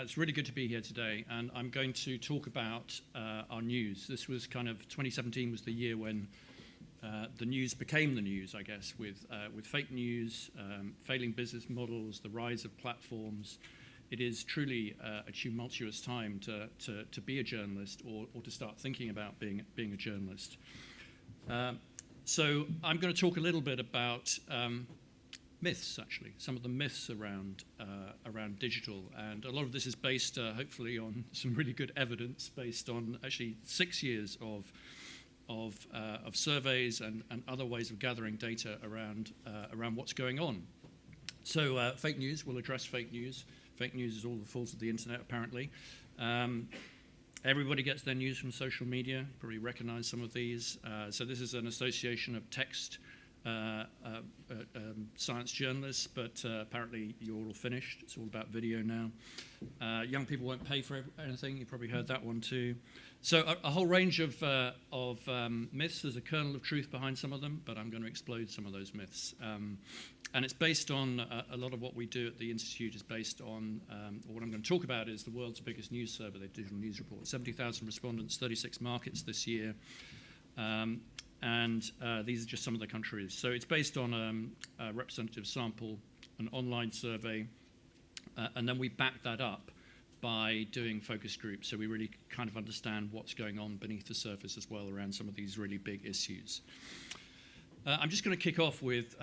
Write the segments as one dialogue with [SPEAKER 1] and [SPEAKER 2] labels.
[SPEAKER 1] It's really good to be here today, and I'm going to talk about our news. This was 2017 was the year when the news became the news, I guess, with fake news, failing business models, the rise of platforms. It is truly a tumultuous time to be a journalist or to start thinking about being a journalist. So I'm going to talk a little bit about myths, actually, some of the myths around digital, and a lot of this is based, hopefully, on some really good evidence, based on actually 6 years of surveys and other ways of gathering data around what's going on. So fake news, we'll address fake news. Fake news is all the fault of the internet, apparently. Everybody gets their news from social media. You probably recognize some of these. So this is an association of text science journalists, but apparently you're all finished. It's all about video now. Young people won't pay for anything. You probably heard that one too. So a whole range of myths. There's a kernel of truth behind some of them, but I'm going to explode some of those myths. And it's based on a lot of what we do at the Institute is based on, or what I'm going to talk about is the world's biggest news survey, the Digital News Report. 70,000 respondents, 36 markets this year. And these are just some of the countries. So it's based on a representative sample, an online survey, and then we back that up by doing focus groups, so we really kind of understand what's going on beneath the surface as well around some of these really big issues. I'm just going to kick off with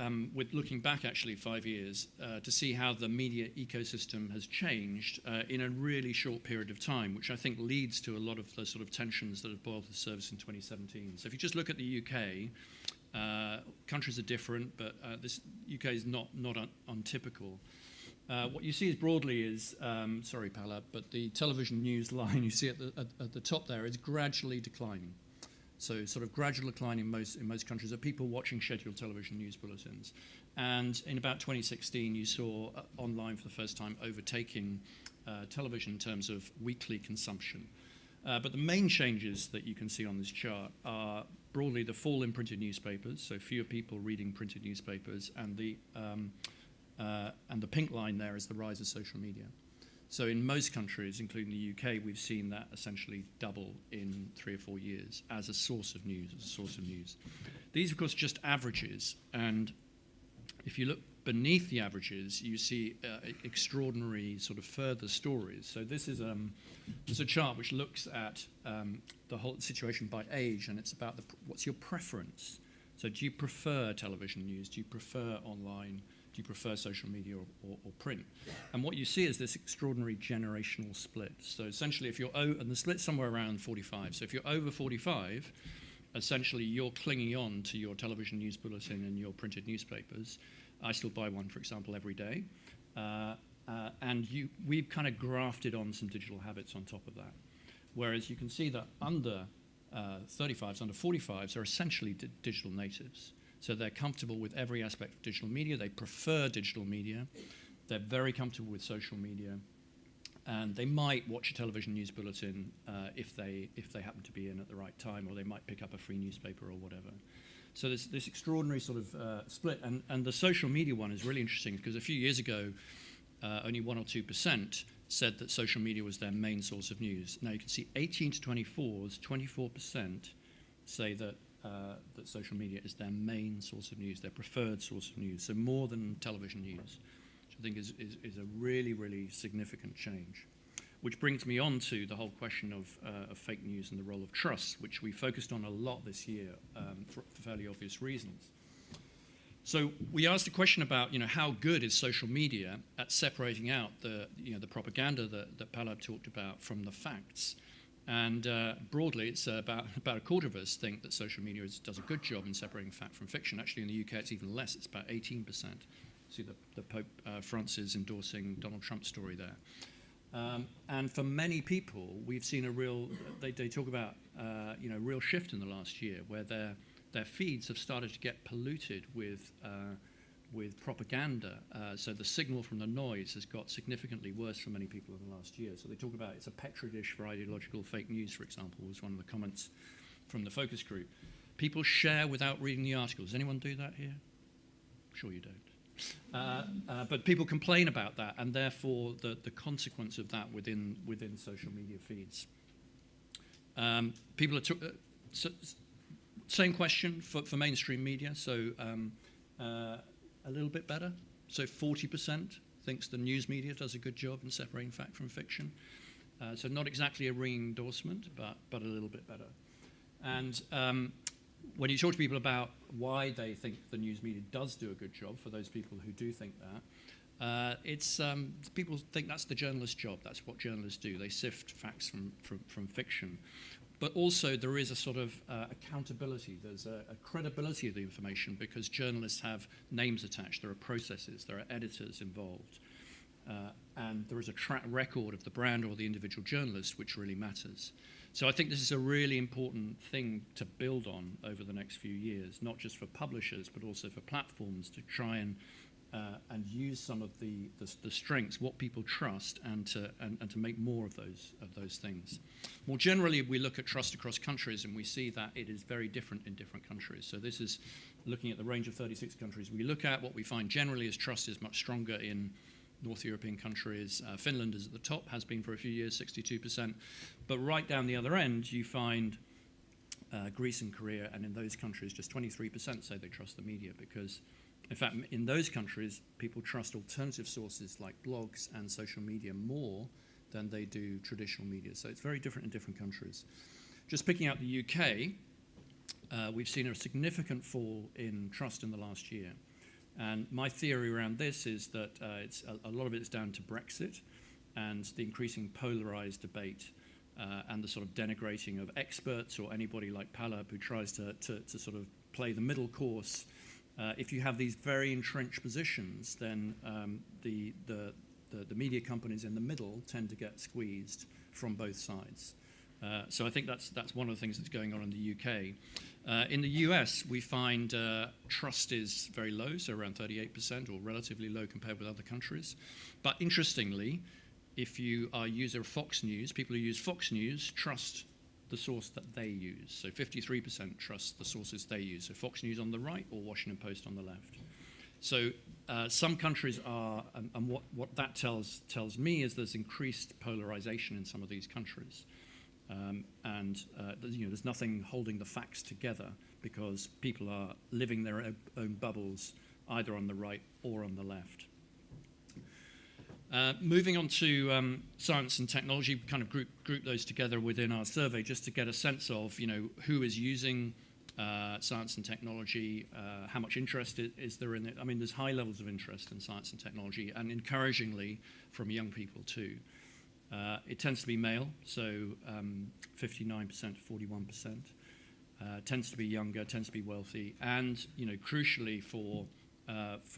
[SPEAKER 1] looking back actually 5 years to see how the media ecosystem has changed in a really short period of time, which I think leads to a lot of the sort of tensions that have boiled the surface in 2017. So if you just look at the UK, countries are different, but this UK is not untypical. What you see is broadly is, sorry Pala, but the television news line you see at the top there is gradually declining. So sort of gradual decline in most countries of people watching scheduled television news bulletins. And in about 2016, you saw online for the first time overtaking television in terms of weekly consumption. But the main changes that you can see on this chart are broadly the fall in printed newspapers, so fewer people reading printed newspapers, and the pink line there is the rise of social media. So in most countries, including the UK, we've seen that essentially double in 3 or 4 years as a source of news, These, of course, are just averages. And if you look beneath the averages, you see extraordinary sort of further stories. So this is there's a chart which looks at the whole situation by age, and it's about what's your preference. So do you prefer television news? Do you prefer online? Do you prefer social media or print? And what you see is this extraordinary generational split. So essentially, if you're and the split's somewhere around 45. So if you're over 45, essentially you're clinging on to your television news bulletin and your printed newspapers. I still buy one, for example, every day. And we've kind of grafted on some digital habits on top of that. Whereas you can see that under 35s, under 45s are essentially digital natives. So they're comfortable with every aspect of digital media. They prefer digital media. They're very comfortable with social media. And they might watch a television news bulletin if they happen to be in at the right time, or they might pick up a free newspaper or whatever. So there's this extraordinary sort of split. And the social media one is really interesting because a few years ago, only 1 or 2% said that social media was their main source of news. Now you can see 18 to 24s, 24% say that social media is their main source of news, their preferred source of news, so more than television news, which I think is a really, really significant change. Which brings me on to the whole question of fake news and the role of trust, which we focused on a lot this year for fairly obvious reasons. So we asked a question about, how good is social media at separating out the propaganda that Palab talked about from the facts. And broadly, it's about a quarter of us think that social media does a good job in separating fact from fiction. Actually, in the UK, it's even less. It's about 18%. See the Pope Francis endorsing Donald Trump's story there. And for many people, we've seen a real, they talk about, real shift in the last year where their feeds have started to get polluted with propaganda. So the signal from the noise has got significantly worse for many people in the last year. So they talk about it's a petri dish for ideological fake news, for example, was one of the comments from the focus group. People share without reading the articles. Does anyone do that here? I'm sure you don't. But people complain about that, and therefore the consequence of that within social media feeds. People are same question for mainstream media, so a little bit better. So 40% thinks the news media does a good job in separating fact from fiction. So not exactly a ringing endorsement, but a little bit better. And when you talk to people about why they think the news media does do a good job, for those people who do think that, people think that's the journalist's job. That's what journalists do. They sift facts from fiction. But also there is a sort of accountability. There's a credibility of the information because journalists have names attached. There are processes. There are editors involved. And there is a track record of the brand or the individual journalist, which really matters. So I think this is a really important thing to build on over the next few years, not just for publishers, but also for platforms to try and use some of the strengths, what people trust, and to make more of those things. More generally, we look at trust across countries, and we see that it is very different in different countries. So this is looking at the range of 36 countries we look at. What we find generally is trust is much stronger in North European countries. Finland is at the top, has been for a few years, 62%. But right down the other end, you find Greece and Korea, and in those countries, just 23% say they trust the media because, in fact, in those countries, people trust alternative sources like blogs and social media more than they do traditional media. So it's very different in different countries. Just picking out the UK, we've seen a significant fall in trust in the last year. And my theory around this is that a lot of it is down to Brexit and the increasing polarized debate and the sort of denigrating of experts or anybody like Palab who tries to sort of play the middle course. If you have these very entrenched positions, then the media companies in the middle tend to get squeezed from both sides. So I think that's one of the things that's going on in the UK. In the US, we find trust is very low, so around 38%, or relatively low compared with other countries. But interestingly, if you are a user of Fox News, people who use Fox News trust the source that they use. So 53% trust the sources they use. So Fox News on the right or Washington Post on the left. So some countries are, and what that tells me is there's increased polarization in some of these countries. There's nothing holding the facts together because people are living their own bubbles either on the right or on the left. Moving on to science and technology, we kind of group those together within our survey just to get a sense of who is using science and technology, how much interest is there in it. I mean, there's high levels of interest in science and technology, and encouragingly from young people too. It tends to be male, so 59% to 41%. Tends to be younger, tends to be wealthy, and crucially for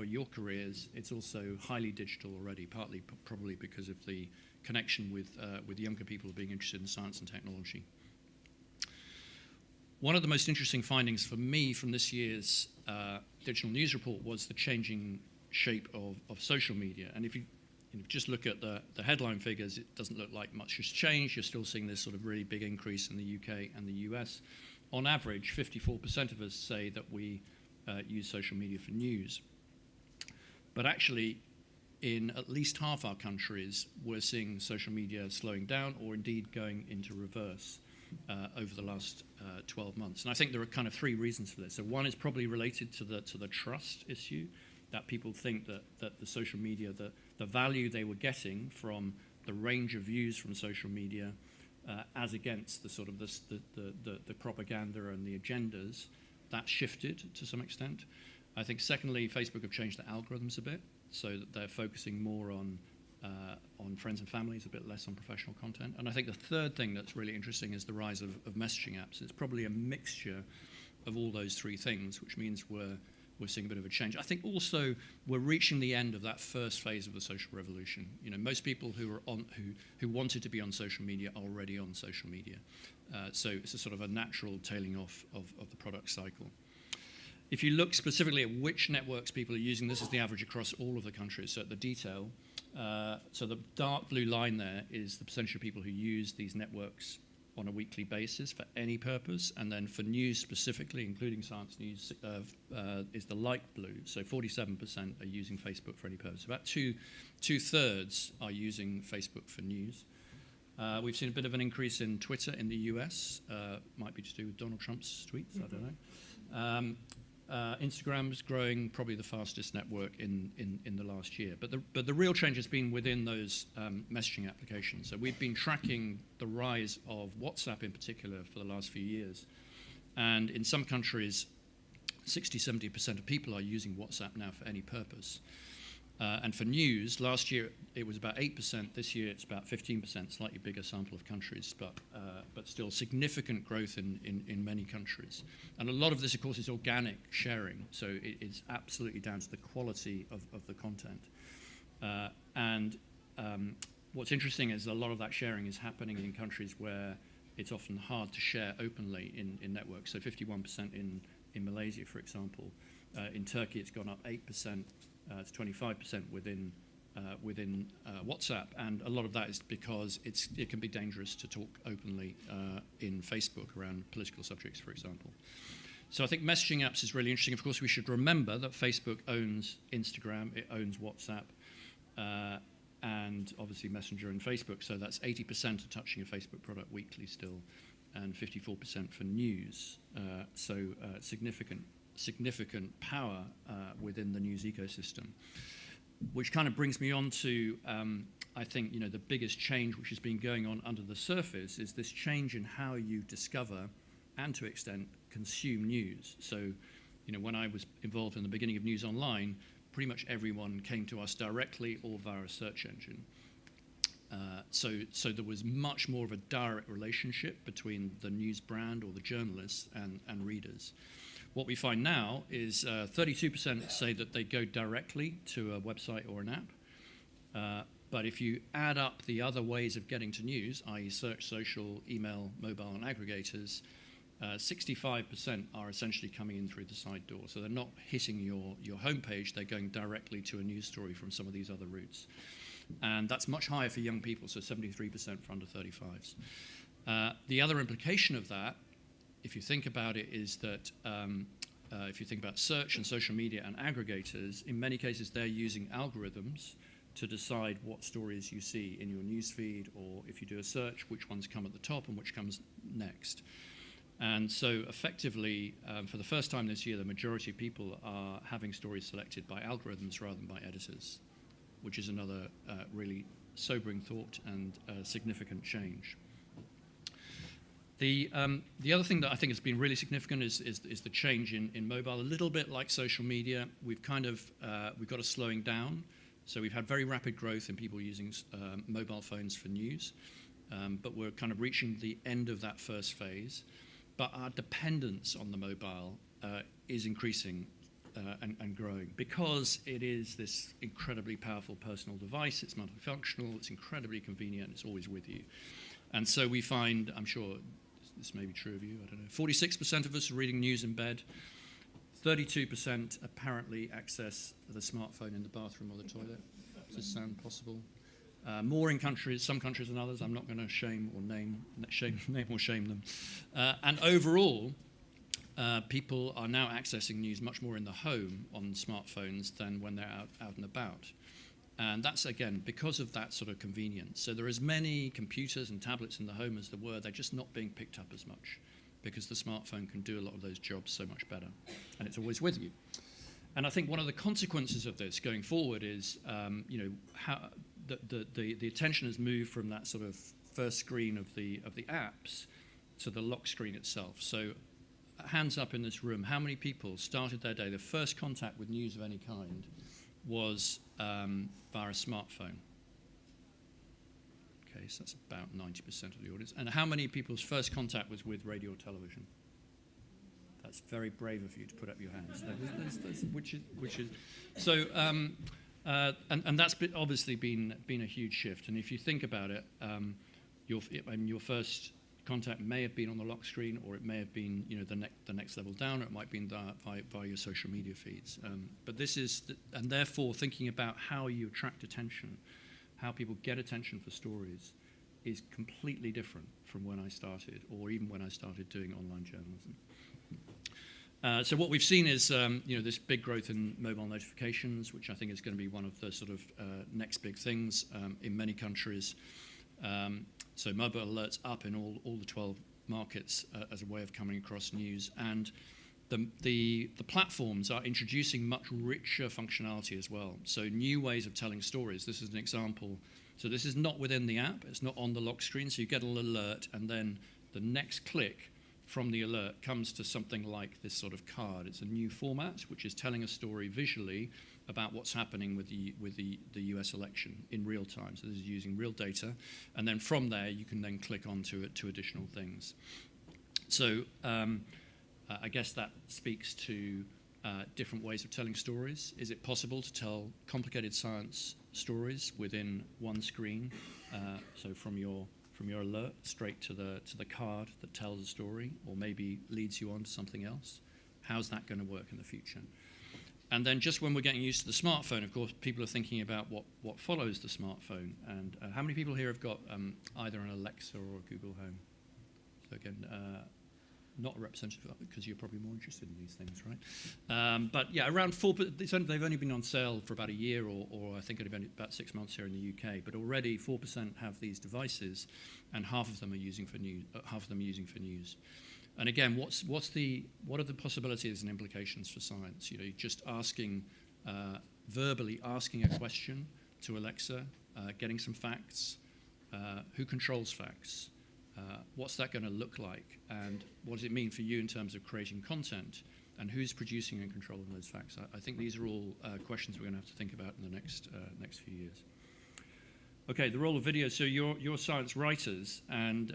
[SPEAKER 1] your careers, it's also highly digital already. Partly probably because of the connection with younger people being interested in science and technology. One of the most interesting findings for me from this year's digital news report was the changing shape of social media, and if you just look at the headline figures, it doesn't look like much has changed. You're still seeing this sort of really big increase in the UK and the US. On average, 54% of us say that we use social media for news. But actually, in at least half our countries, we're seeing social media slowing down or indeed going into reverse over the last 12 months. And I think there are kind of three reasons for this. So one is probably related to the trust issue, that people think that the social media, the value they were getting from the range of views from social media as against the sort of the propaganda and the agendas, that shifted to some extent. I think secondly, Facebook have changed their algorithms a bit so that they're focusing more on friends and families, a bit less on professional content. And I think the third thing that's really interesting is the rise of messaging apps. It's probably a mixture of all those three things, which means we're seeing a bit of a change. I think also we're reaching the end of that first phase of the social revolution. Most people who wanted to be on social media are already on social media. So it's a sort of a natural tailing off of the product cycle. If you look specifically at which networks people are using, this is the average across all of the countries. So at the detail, so the dark blue line there is the percentage of people who use these networks on a weekly basis for any purpose, and then for news specifically, including science news, is the light blue. So 47% are using Facebook for any purpose. About two-thirds are using Facebook for news. We've seen a bit of an increase in Twitter in the US. Might be to do with Donald Trump's tweets, I don't know. Instagram's growing, probably the fastest network in the last year. But the real change has been within those messaging applications. So we've been tracking the rise of WhatsApp in particular for the last few years. And in some countries, 60-70% of people are using WhatsApp now for any purpose. And for news, last year it was about 8%. This year it's about 15%, slightly bigger sample of countries, but still significant growth in many countries. And a lot of this, of course, is organic sharing. So it's absolutely down to the quality of the content. What's interesting is a lot of that sharing is happening in countries where it's often hard to share openly in networks. So 51% in Malaysia, for example. In Turkey, it's gone up 8%. It's 25% within WhatsApp, and a lot of that is because it can be dangerous to talk openly in Facebook around political subjects, for example. So I think messaging apps is really interesting. Of course, we should remember that Facebook owns Instagram, it owns WhatsApp, and obviously Messenger and Facebook. So that's 80% are touching a Facebook product weekly still, and 54% for news. Significant power within the news ecosystem, which kind of brings me on to, I think, the biggest change which has been going on under the surface is this change in how you discover and, to an extent, consume news. So, when I was involved in the beginning of News Online, pretty much everyone came to us directly or via a search engine. So there was much more of a direct relationship between the news brand or the journalists and readers. What we find now is 32% say that they go directly to a website or an app. But if you add up the other ways of getting to news, i.e. search, social, email, mobile, and aggregators, 65% are essentially coming in through the side door. So they're not hitting your homepage, they're going directly to a news story from some of these other routes. And that's much higher for young people, so 73% for under 35s. The other implication of that, if you think about it, is that if you think about search and social media and aggregators, in many cases they're using algorithms to decide what stories you see in your newsfeed, or if you do a search, which ones come at the top and which comes next. And so effectively, for the first time this year, the majority of people are having stories selected by algorithms rather than by editors, which is another really sobering thought and significant change. The other thing that I think has been really significant is the change in mobile. A little bit like social media, we've got a slowing down. So we've had very rapid growth in people using mobile phones for news, but we're kind of reaching the end of that first phase. But our dependence on the mobile is increasing and growing because it is this incredibly powerful personal device. It's multifunctional, it's incredibly convenient, it's always with you. And so we find, I'm sure this may be true of you, I don't know, 46% of us are reading news in bed, 32% apparently access the smartphone in the bathroom or the toilet. Does this sound possible? More in some countries than others. I'm not going to shame or shame them. And overall, people are now accessing news much more in the home on smartphones than when they're out and about. And that's, again, because of that sort of convenience. So there are as many computers and tablets in the home as there were. They're just not being picked up as much because the smartphone can do a lot of those jobs so much better. And it's always with you. And I think one of the consequences of this going forward is, how the attention has moved from that sort of first screen of the apps to the lock screen itself. So hands up in this room, how many people started their day, the first contact with news of any kind was via a smartphone? Okay, so that's about 90% of the audience. And how many people's first contact was with radio or television? That's very brave of you to put up your hands. Which is so. And that's obviously been a huge shift. And if you think about it, your first contact may have been on the lock screen, or it may have been the next level down, or it might have been via your social media feeds. But this is, and therefore thinking about how you attract attention, how people get attention for stories, is completely different from when I started, or even when I started doing online journalism. So what we've seen is this big growth in mobile notifications, which I think is going to be one of the sort of next big things in many countries. So mobile alerts up in all the 12 markets as a way of coming across news, and the platforms are introducing much richer functionality as well. So new ways of telling stories. This is an example. So this is not within the app. It's not on the lock screen. So you get an alert, and then the next click from the alert comes to something like this sort of card. It's a new format, which is telling a story visually about what's happening with the US election in real time. So this is using real data. And then from there, you can then click onto it to additional things. So I guess that speaks to different ways of telling stories. Is it possible to tell complicated science stories within one screen? So from your alert straight to the card that tells a story, or maybe leads you on to something else. How's that going to work in the future? And then just when we're getting used to the smartphone, of course, people are thinking about what follows the smartphone. And how many people here have got either an Alexa or a Google Home? So again, not a representative, because you're probably more interested in these things, right? But yeah, around 4%. They've only been on sale for about a year, or I think only about 6 months here in the UK. But already 4% have these devices, and half of them are using for news. And again, what are the possibilities and implications for science? You know, just asking, verbally asking a question to Alexa, getting some facts. Who controls facts? What's that going to look like, and what does it mean for you in terms of creating content, and who's producing and controlling those facts? I think these are all questions we're going to have to think about in the next few years. Okay, the role of video. So you're science writers, and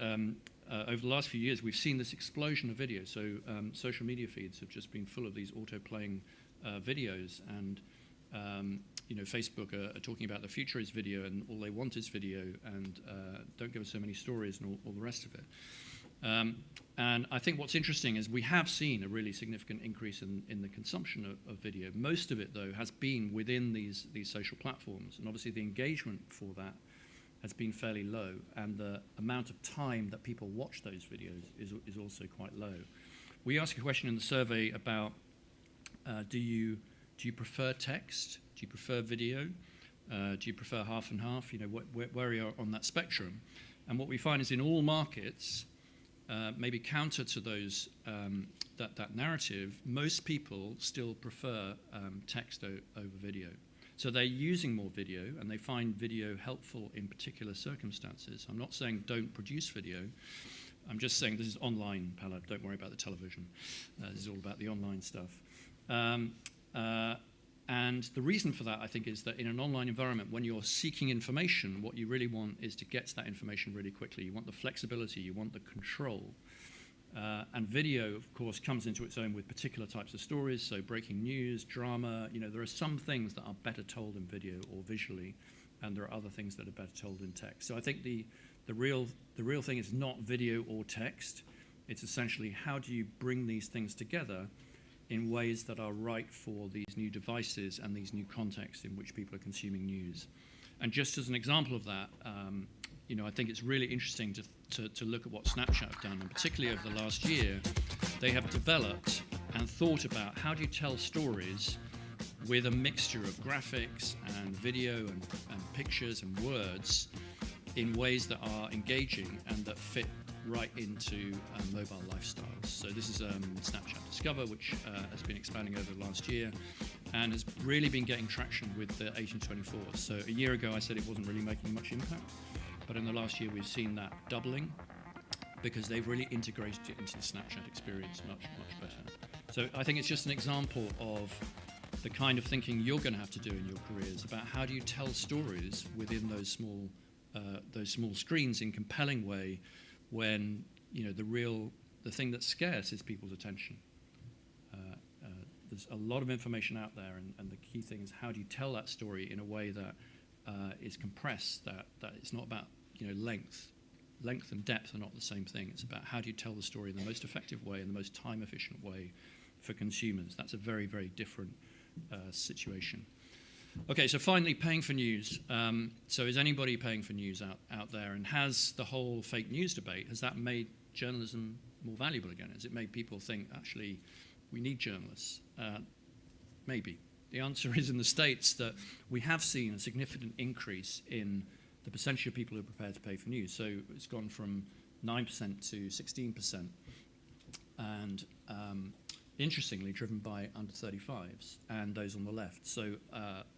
[SPEAKER 1] over the last few years we've seen this explosion of video. So social media feeds have just been full of these auto-playing videos, and Facebook are talking about the future is video, and all they want is video, and don't give us so many stories and all the rest of it. And I think what's interesting is we have seen a really significant increase in the consumption of video. Most of it, though, has been within these social platforms, and obviously the engagement for that has been fairly low, and the amount of time that people watch those videos is also quite low. We asked a question in the survey about do you prefer text? Do you prefer video? Do you prefer half and half? You know, where are you on that spectrum? And what we find is in all markets, maybe counter to those that narrative, most people still prefer text over video. So they're using more video, and they find video helpful in particular circumstances. I'm not saying don't produce video. I'm just saying this is online, Pala. Don't worry about the television. This is all about the online stuff. And the reason for that, I think, is that in an online environment, when you're seeking information, what you really want is to get to that information really quickly. You want the flexibility, you want the control. And video, of course, comes into its own with particular types of stories, so breaking news, drama. You know, there are some things that are better told in video or visually, and there are other things that are better told in text. So I think the real thing is not video or text. It's essentially how do you bring these things together in ways that are right for these new devices and these new contexts in which people are consuming news. And just as an example of that, I think it's really interesting to look at what Snapchat have done, and particularly over the last year, they have developed and thought about how do you tell stories with a mixture of graphics and video and pictures and words in ways that are engaging and that fit right into mobile lifestyles. So this is Snapchat Discover, which has been expanding over the last year and has really been getting traction with the 18-24s. So a year ago I said it wasn't really making much impact, but in the last year we've seen that doubling because they've really integrated it into the Snapchat experience much, much better. So I think it's just an example of the kind of thinking you're going to have to do in your careers about how do you tell stories within those small screens in a compelling way when the thing that's scarce is people's attention. There's a lot of information out there, and the key thing is how do you tell that story in a way that is compressed, that it's not about length. Length and depth are not the same thing. It's about how do you tell the story in the most effective way and the most time-efficient way for consumers. That's a very, very different situation. Okay, so finally, paying for news. So is anybody paying for news out there? And has the whole fake news debate, has that made journalism more valuable again? Has it made people think, actually, we need journalists? Maybe. The answer is in the States that we have seen a significant increase in the percentage of people who are prepared to pay for news. So it's gone from 9% to 16%. And interestingly, driven by under 35s and those on the left. So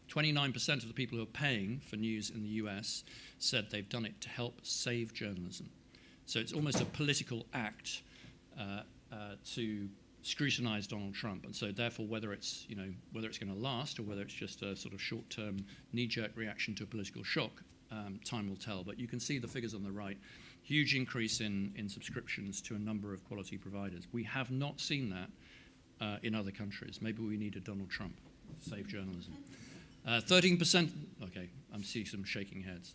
[SPEAKER 1] 29% of the people who are paying for news in the US said they've done it to help save journalism. So it's almost a political act to scrutinize Donald Trump. And so therefore, whether it's going to last or whether it's just a sort of short-term knee-jerk reaction to a political shock, time will tell. But you can see the figures on the right. Huge increase in subscriptions to a number of quality providers. We have not seen that in other countries. Maybe we need a Donald Trump to save journalism. 13%, okay, I'm seeing some shaking heads.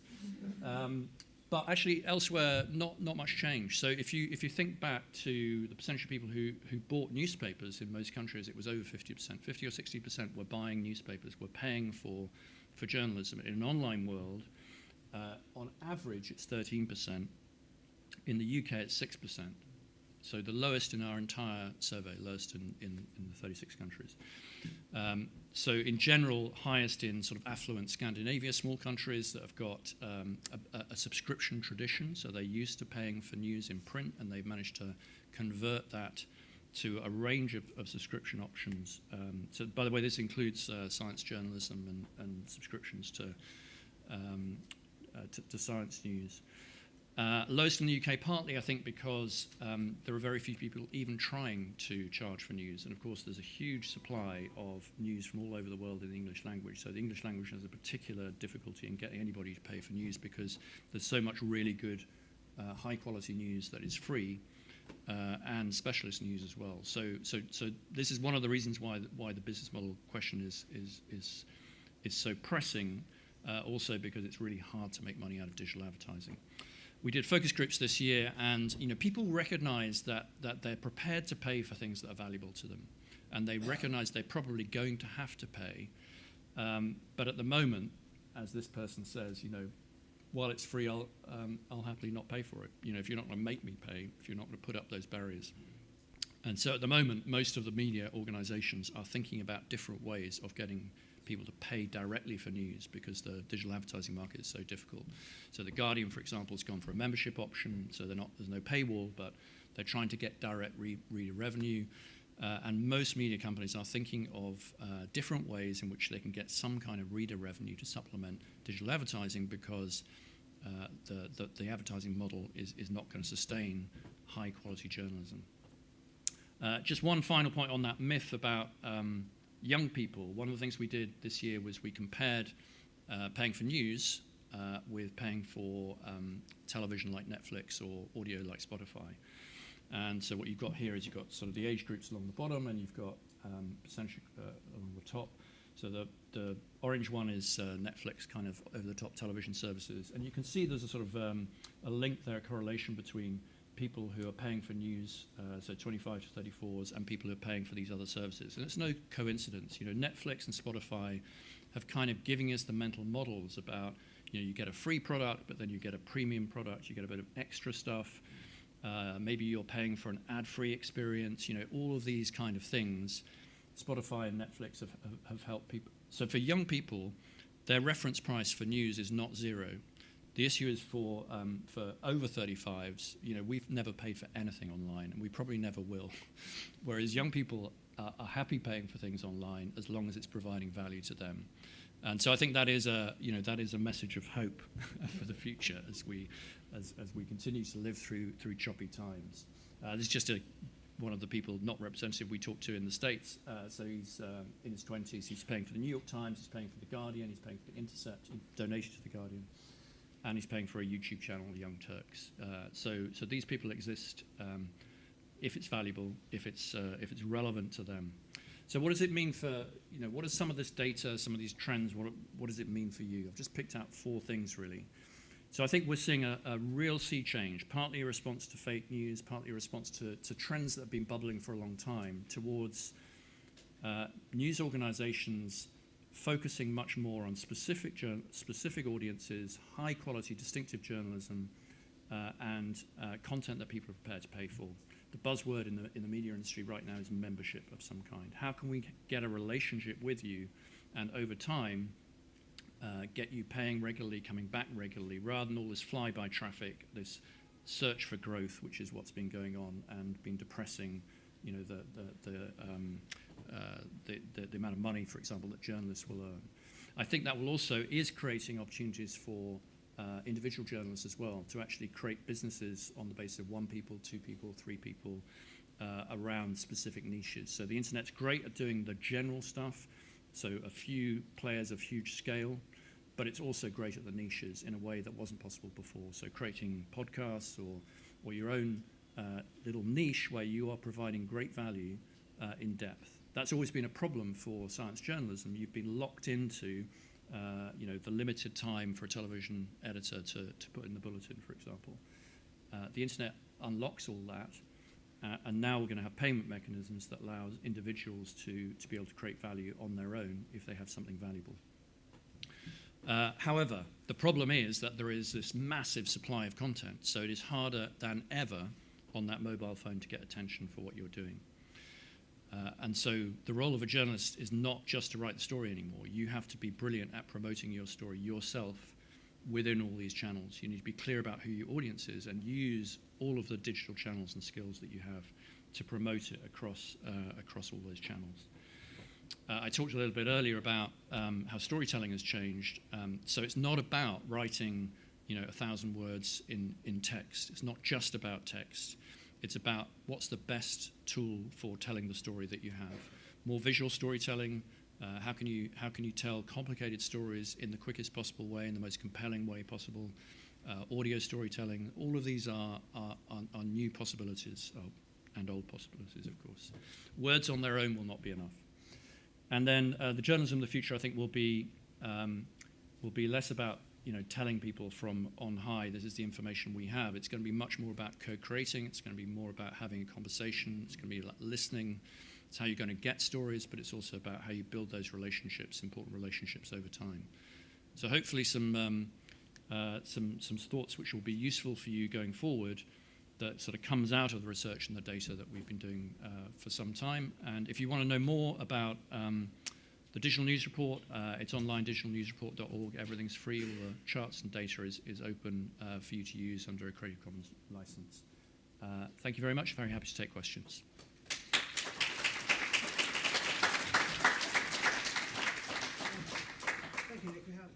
[SPEAKER 1] But actually elsewhere, not much change. So if you think back to the percentage of people who bought newspapers in most countries, it was over 50%. 50 or 60% were buying newspapers, were paying for journalism. In an online world, on average, it's 13%. In the UK, it's 6%. So the lowest in our entire survey, lowest in the 36 countries. So in general, highest in sort of affluent Scandinavia, small countries that have got a subscription tradition. So they're used to paying for news in print, and they've managed to convert that to a range of subscription options. So by the way, this includes science journalism and subscriptions to science news. Lowest in the UK, partly, I think, because there are very few people even trying to charge for news. And, of course, there's a huge supply of news from all over the world in the English language. So the English language has a particular difficulty in getting anybody to pay for news because there's so much really good, high-quality news that is free and specialist news as well. So this is one of the reasons why the business model question is so pressing, also because it's really hard to make money out of digital advertising. We did focus groups this year, and people recognize that they're prepared to pay for things that are valuable to them, and they recognize they're probably going to have to pay. But at the moment, as this person says, while it's free, I'll happily not pay for it. If you're not going to make me pay, if you're not going to put up those barriers. And so at the moment, most of the media organizations are thinking about different ways of getting people to pay directly for news because the digital advertising market is so difficult. So The Guardian, for example, has gone for a membership option, so there's no paywall, but they're trying to get direct reader revenue. And most media companies are thinking of different ways in which they can get some kind of reader revenue to supplement digital advertising because the advertising model is not going to sustain high-quality journalism. Just one final point on that myth about young people. One of the things we did this year was we compared paying for news with paying for television like Netflix or audio like Spotify. And so what you've got here is you've got sort of the age groups along the bottom, and you've got percentage along the top. So the orange one is Netflix, kind of over-the-top television services. And you can see there's a sort of a link there, a correlation between people who are paying for news, so 25 to 34s, and people who are paying for these other services. And it's no coincidence. Netflix and Spotify have kind of given us the mental models about, you get a free product, but then you get a premium product, you get a bit of extra stuff. Maybe you're paying for an ad-free experience. All of these kind of things, Spotify and Netflix have helped people. So for young people, their reference price for news is not zero. The issue is for over 35s, we've never paid for anything online, and we probably never will. Whereas young people are happy paying for things online as long as it's providing value to them. And so I think that is a message of hope for the future as we continue to live through choppy times. This is just one of the people not representative we talked to in the States. So he's in his 20s. He's paying for the New York Times. He's paying for the Guardian. He's paying for the Intercept. Donation to the Guardian. And he's paying for a YouTube channel, Young Turks. So these people exist if it's valuable, if it's relevant to them. So what does it mean for, what is some of this data, some of these trends, what does it mean for you? I've just picked out 4 things, really. So I think we're seeing a real sea change, partly a response to fake news, partly a response to trends that have been bubbling for a long time towards news organizations focusing much more on specific audiences, high quality, distinctive journalism, and content that people are prepared to pay for. The buzzword in the media industry right now is membership of some kind. How can we get a relationship with you, and over time get you paying regularly, coming back regularly, rather than all this fly-by traffic, this search for growth, which is what's been going on and been depressing, you know, the amount of money, for example, that journalists will earn. I think that is creating opportunities for individual journalists as well to actually create businesses on the basis of 1 people, 2 people, 3 people around specific niches. So the internet's great at doing the general stuff, so a few players of huge scale, but it's also great at the niches in a way that wasn't possible before. So creating podcasts or your own little niche where you are providing great value in depth. That's always been a problem for science journalism. You've been locked into the limited time for a television editor to put in the bulletin, for example. The internet unlocks all that, and now we're going to have payment mechanisms that allow individuals to be able to create value on their own if they have something valuable. However, the problem is that there is this massive supply of content, so it is harder than ever on that mobile phone to get attention for what you're doing. And so the role of a journalist is not just to write the story anymore. You have to be brilliant at promoting your story yourself within all these channels. You need to be clear about who your audience is and use all of the digital channels and skills that you have to promote it across all those channels. I talked a little bit earlier about how storytelling has changed. So it's not about writing 1,000 words in text. It's not just about text. It's about what's the best tool for telling the story that you have. More visual storytelling. How can you tell complicated stories in the quickest possible way, in the most compelling way possible? Audio storytelling. All of these are new possibilities, and old possibilities, of course. Words on their own will not be enough. And then the journalism of the future, I think, will be less about telling people from on high, this is the information we have. It's going to be much more about co-creating. It's going to be more about having a conversation. It's going to be like listening. It's how you're going to get stories, but it's also about how you build those relationships, important relationships over time. So hopefully some thoughts which will be useful for you going forward that sort of comes out of the research and the data that we've been doing for some time. And if you want to know more about the Digital News Report, it's online, digitalnewsreport.org. Everything's free. All the charts and data is open for you to use under a Creative Commons license. Thank you very much. Very happy to take questions.
[SPEAKER 2] Thank you, Nick. We have